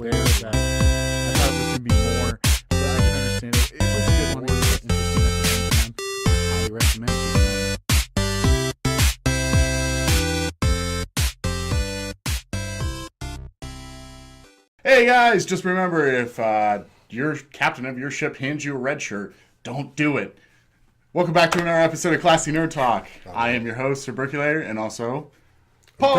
there that I thought it was going to be more, but I can understand it. It was a good one. It was interesting at the same time. I highly recommend it. Hey guys, just remember, if your captain of your ship hands you a red shirt, don't do it. Welcome back to another episode of Classy Nerd Talk. I am your host, Tuberculator, and also Paul.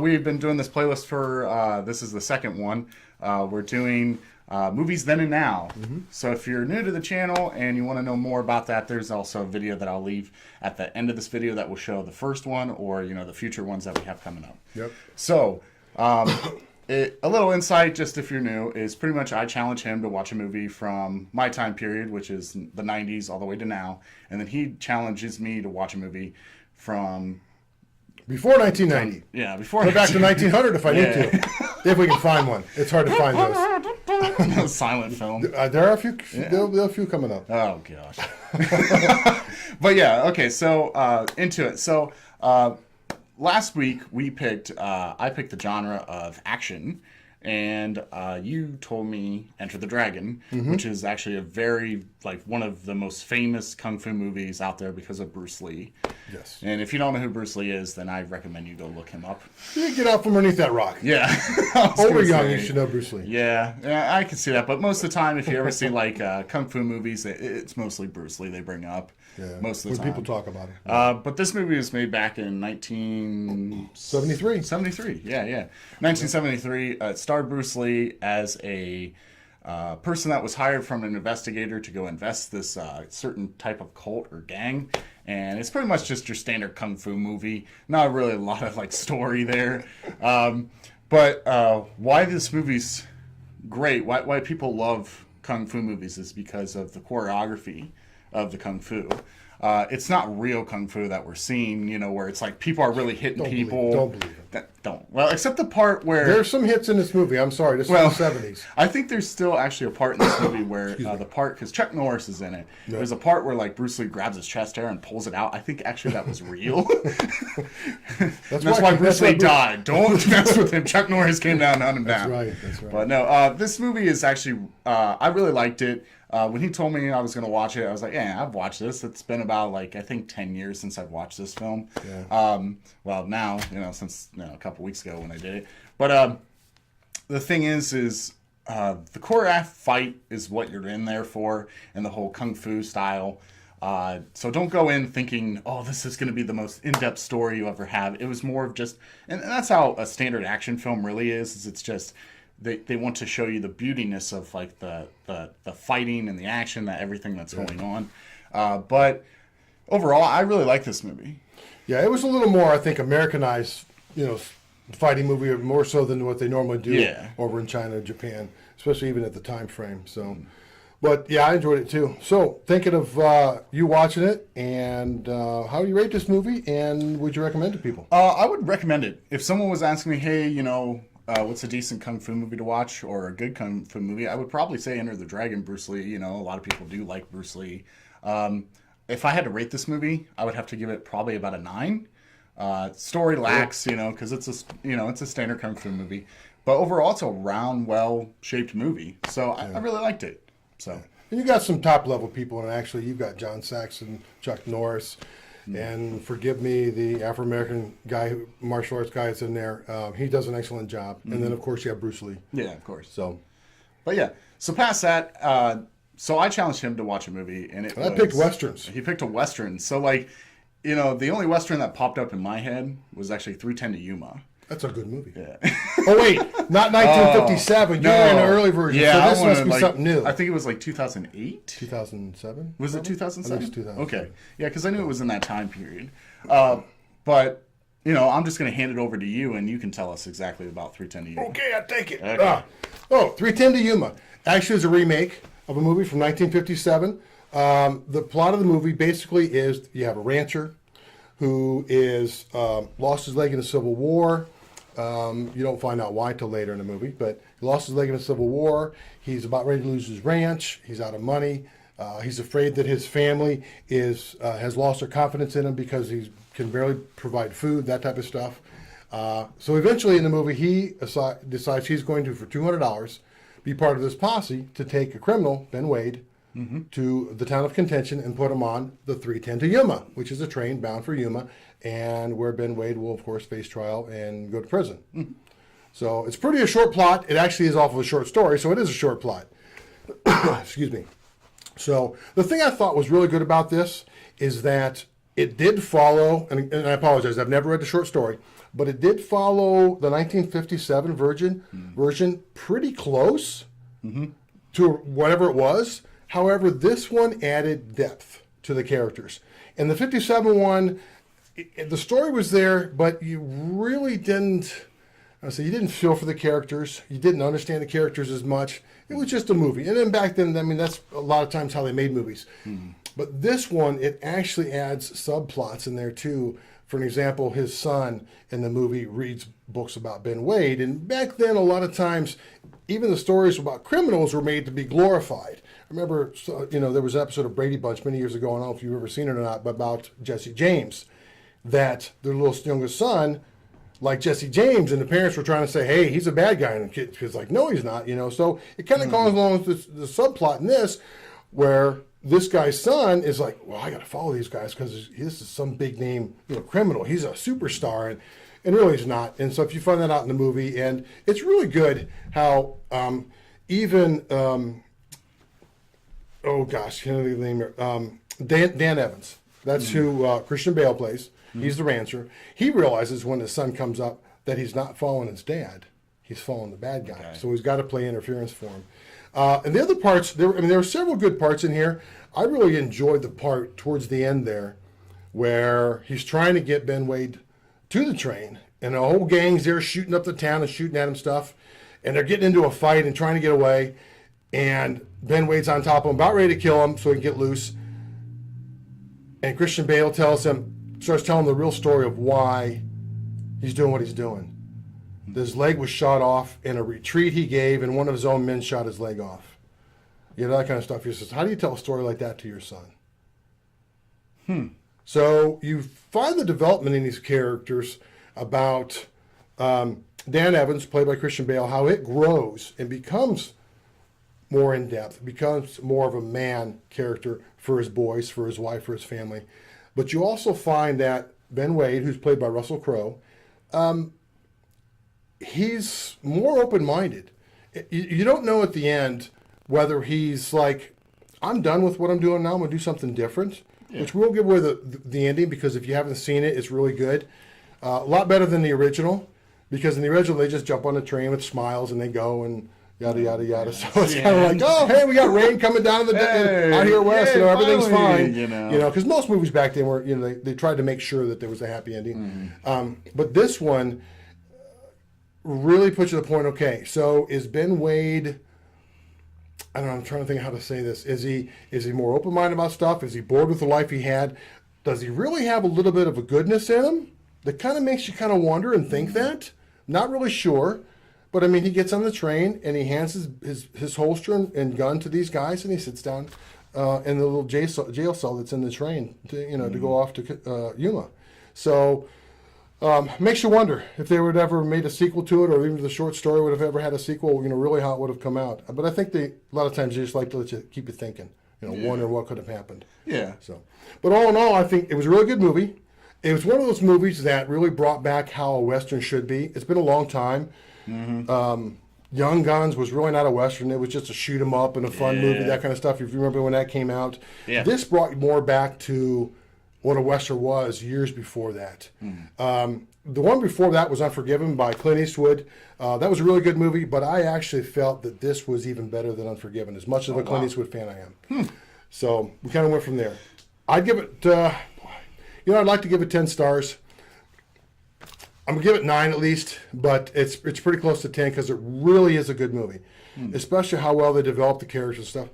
We've been doing this playlist for, this is the second one. We're doing movies then and now. Mm-hmm. So if you're new to the channel and you want to know more about that, there's also a video that I'll leave at the end of this video that will show the first one or, the future ones that we have coming up. Yep. So, a little insight, just if you're new, is pretty much I challenge him to watch a movie from my time period, which is the 90s all the way to now. And then he challenges me to watch a movie from... Before 1990. Yeah, before... Go back to 1900 if I need to. If we can find one. It's hard to find those. Silent film. There are a few. Yeah. There'll be a few coming up. Oh, gosh. But yeah, okay, so into it. So... last week we picked, I picked the genre of action, and you told me Enter the Dragon, which is actually a very, one of the most famous kung fu movies out there because of Bruce Lee. Yes. And if you don't know who Bruce Lee is, then I recommend you go look him up. You get out from underneath that rock. Yeah. Old or young, you should know Bruce Lee. Yeah, I can see that. But most of the time, if you ever see kung fu movies, it's mostly Bruce Lee they bring up. Yeah, most of the time. When people talk about it. But this movie was made back in 1973. 73, yeah. 1973. It starred Bruce Lee as a person that was hired from an investigator to go invest this certain type of cult or gang. And it's pretty much just your standard kung fu movie. Not really a lot of story there. But why this movie's great, why people love kung fu movies is because of the choreography of the kung fu. It's not real kung fu that we're seeing, where it's people are really hitting people. Don't believe it. Well, except the part where... There's some hits in this movie. I'm sorry. This is the 70s. I think there's still actually a part in this movie where the part... Because Chuck Norris is in it. Yep. There's a part where Bruce Lee grabs his chest hair and pulls it out. I think actually that was real. That's why Bruce Lee died. Don't mess with him. Chuck Norris came down and hunted him down. That's right. But no, this movie is actually... I really liked it. When he told me I was going to watch it, I was like, yeah, I've watched this. It's been about, I think 10 years since I've watched this film. Yeah. Well, now, since a couple weeks ago when I did it. But the thing is the choreographed fight is what you're in there for, and the whole kung fu style. So don't go in thinking, oh, this is going to be the most in-depth story you ever have. It was more of just, and that's how a standard action film really is it's just... They want to show you the beautiness of the fighting and the action, everything that's going on. But overall, I really like this movie. Yeah, it was a little more, I think, Americanized, fighting movie, more so than what they normally do over in China and Japan, especially even at the time frame. So, but yeah, I enjoyed it too. So, thinking of you watching it, and how do you rate this movie, and would you recommend it to people? I would recommend it. If someone was asking me, hey, what's a decent kung fu movie to watch or a good kung fu movie? I would probably say Enter the Dragon, Bruce Lee. A lot of people do like Bruce Lee. If I had to rate this movie, I would have to give it probably about a 9. Story lacks, because it's a standard kung fu movie. But overall, it's a round, well-shaped movie. So I really liked it. So. And you got some top-level people, and actually you've got John Saxon, Chuck Norris, and forgive me, the Afro-American guy, martial arts guy is in there. He does an excellent job. And then, of course, you have Bruce Lee. Yeah, of course. So, but yeah. So past that, so I challenged him to watch a movie, and I picked Westerns. He picked a Western. So, the only Western that popped up in my head was actually 3:10 to Yuma. That's a good movie. Yeah. Oh, wait. Not 1957. You're in an early version. Yeah, so this must be something new. I think it was 2008? 2007? Was it 2007? I think it was 2007. Okay. Yeah, because I knew it was in that time period. But, I'm just going to hand it over to you, and you can tell us exactly about 3:10 to Yuma. Okay, I'll take it. Okay. 3:10 to Yuma. Actually, is a remake of a movie from 1957. The plot of the movie basically is you have a rancher who is lost his leg in the Civil War. You don't find out why till later in the movie, but he lost his leg in the Civil War. He's about ready to lose his ranch. He's out of money. He's afraid that his family has lost their confidence in him because he can barely provide food, that type of stuff. So eventually in the movie, he decides he's going to, for $200, be part of this posse to take a criminal, Ben Wade, to the town of Contention and put him on the 310 to Yuma, which is a train bound for Yuma, and where Ben Wade will, of course, face trial and go to prison. So it's pretty a short plot. It actually is off of a short story, so it is a short plot. Excuse me. So the thing I thought was really good about this is that it did follow, and I apologize, I've never read the short story, but it did follow the 1957 version pretty close to whatever it was. However, this one added depth to the characters. In the 57 one, the story was there, but you really didn't, you didn't feel for the characters. You didn't understand the characters as much. It was just a movie. And then back then, I mean, that's a lot of times how they made movies. But this one, it actually adds subplots in there too. For an example, his son in the movie reads books about Ben Wade. And back then, a lot of times, even the stories about criminals were made to be glorified. I remember, there was an episode of Brady Bunch many years ago, I don't know if you've ever seen it or not, but about Jesse James, that their little youngest son, like Jesse James, and the parents were trying to say, hey, he's a bad guy, and the kid's like, no, he's not, So it kind of goes along with the subplot in this, where this guy's son is like, well, I got to follow these guys because this is some big name, criminal. He's a superstar, and really he's not. And so if you find that out in the movie, and it's really good how even oh gosh, can't think of the name here. Dan Evans. That's who Christian Bale plays. He's the rancher. He realizes when his son comes up that he's not following his dad. He's following the bad guy. Okay. So he's got to play interference for him. And the other parts, there were several good parts in here. I really enjoyed the part towards the end there where he's trying to get Ben Wade to the train, and the whole gang's there shooting up the town and shooting at him stuff, and they're getting into a fight and trying to get away, and Ben Wade's on top of him, about ready to kill him so he can get loose. And Christian Bale starts telling the real story of why he's doing what he's doing. His leg was shot off in a retreat he gave, and one of his own men shot his leg off. That kind of stuff. He says, how do you tell a story like that to your son? So you find the development in these characters about Dan Evans, played by Christian Bale, how it grows and becomes more in depth, becomes more of a man character for his boys, for his wife, for his family. But you also find that Ben Wade, who's played by Russell Crowe, he's more open-minded. You don't know at the end whether he's like, I'm done with what I'm doing now, I'm going to do something different, which we won't give away the ending, because if you haven't seen it, it's really good. A lot better than the original, because in the original, they just jump on the train with smiles and they go and yada, yada, yada. So it's kind of like, oh, hey, we got rain coming down out here west, everything's fine. Because most movies back then were, they tried to make sure that there was a happy ending. But this one really puts you to the point, okay, so is Ben Wade, I don't know, I'm trying to think how to say this. Is he more open-minded about stuff? Is he bored with the life he had? Does he really have a little bit of a goodness in him that kind of makes you kind of wonder and think that? Not really sure. But, I mean, he gets on the train and he hands his holster and gun to these guys, and he sits down in the little jail cell that's in the train to go off to Yuma. So makes you wonder if they would ever made a sequel to it, or even if the short story would have ever had a sequel, really how it would have come out. But I think a lot of times they just like to keep you thinking, wondering what could have happened. Yeah. So, but all in all, I think it was a really good movie. It was one of those movies that really brought back how a Western should be. It's been a long time. Young Guns was really not a Western. It was just a shoot 'em up and a fun movie, that kind of stuff. If you remember when that came out. Yeah. This brought more back to what a Western was years before that. The one before that was Unforgiven by Clint Eastwood. That was a really good movie, but I actually felt that this was even better than Unforgiven, as much of a Clint Eastwood fan I am. So we kind of went from there. I'd give it, I'd like to give it 10 stars. I'm going to give it 9 at least, but it's pretty close to 10 because it really is a good movie, especially how well they developed the characters and stuff.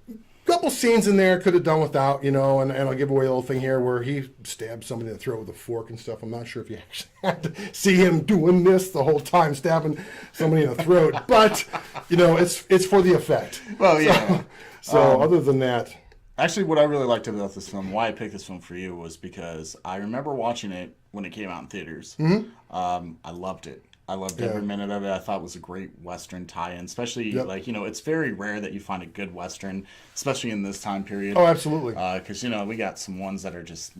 A couple scenes in there could have done without, and I'll give away a little thing here where he stabbed somebody in the throat with a fork and stuff. I'm not sure if you actually had to see him doing this the whole time, stabbing somebody in the throat, but, it's for the effect. Well, yeah. So other than that, Actually, what I really liked about this film, why I picked this film for you, was because I remember watching it when it came out in theaters. I loved it. I loved every minute of it. I thought it was a great Western tie-in, especially, like, you know, it's very rare that you find a good Western, especially in this time period. Oh, absolutely. Because, you know, we got some ones that are just,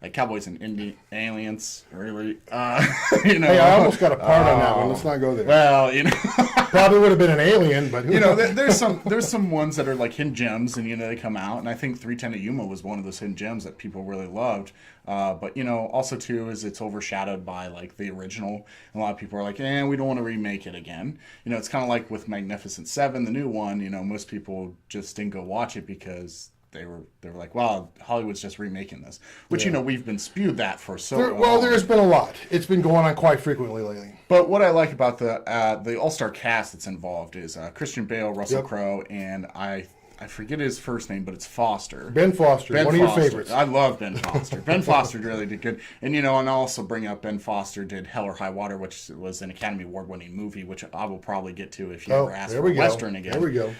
like Cowboys and Indian Aliens, really. You know, Hey, I almost got a part on that one. Let's not go there. Well, you know. Probably would have been an alien, but You know, there's some ones that are like hidden gems, and you know they come out, and I think 310 to Yuma was one of those hidden gems that people really loved. But you know, also too is it's overshadowed by like the original. And a lot of people are like, we don't want to remake it again. You know, it's kind of like with Magnificent Seven, the new one. You know, most people just didn't go watch it because they were like, wow, Hollywood's just remaking this. Which, you know, we've been spewed that for so long. Well, there's been a lot. It's been going on quite frequently lately. But what I like about the all-star cast that's involved is Christian Bale, Russell Crowe, and I forget his first name, but it's Foster. Ben Foster, one of your favorites. I love Ben Foster. Ben Foster really did good. And, you know, and I'll also bring up Ben Foster did Hell or High Water, which was an Academy Award-winning movie, which I will probably get to if you ever ask for a Western again. There we go.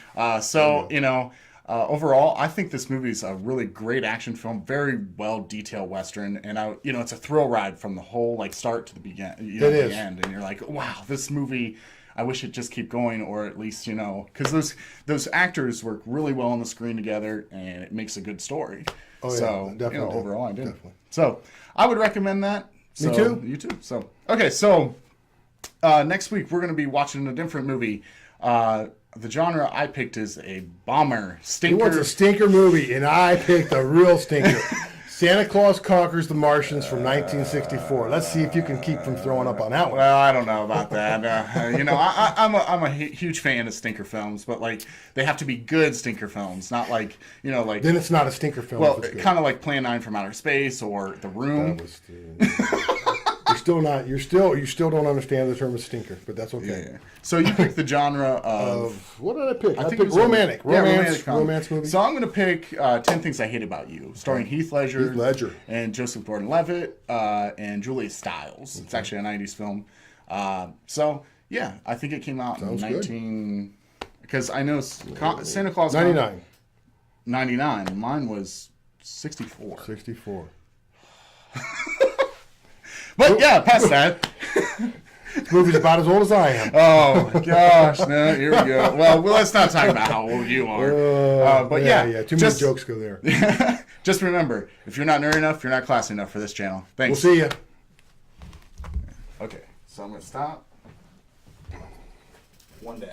You know... overall, I think this movie is a really great action film, very well detailed Western, and you know, it's a thrill ride from the whole like start to the the end, and you're like, wow, this movie. I wish it just keep going, or at least, you know, because those actors work really well on the screen together, and it makes a good story. Oh yeah, so definitely. You know, overall, I did. Definitely. So I would recommend that. So, Me too. You too. So okay, so next week we're going to be watching a different movie. The genre I picked is a bomber stinker. He wants a stinker movie, and I picked a real stinker. Santa Claus Conquers the Martians from 1964. Let's see if you can keep from throwing up on that one. Well, I don't know about that. You know, I'm a huge fan of stinker films, but like they have to be good stinker films, not like, you know, like. Then it's not a stinker film. Well, kind of like Plan 9 from Outer Space or The Room. You still don't understand the term of stinker, but that's okay. Yeah. So you picked the genre of what did I pick? I think picked romantic romance movie. So I'm going to pick 10 Things I Hate About You, starring Heath Ledger and Joseph Gordon-Levitt and Julia Stiles. It's actually a 90s film. So yeah, I think it came out in 19. Because I know Santa Claus 99. 99. Mine was 64. 64. But yeah, past that. This movie's about as old as I am. Oh my gosh! No, here we go. Well, let's not talk about how old you are. But yeah, too many jokes go there. Just remember, if you're not nerd enough, you're not classy enough for this channel. Thanks. We'll see you. Okay, so I'm gonna stop. One down.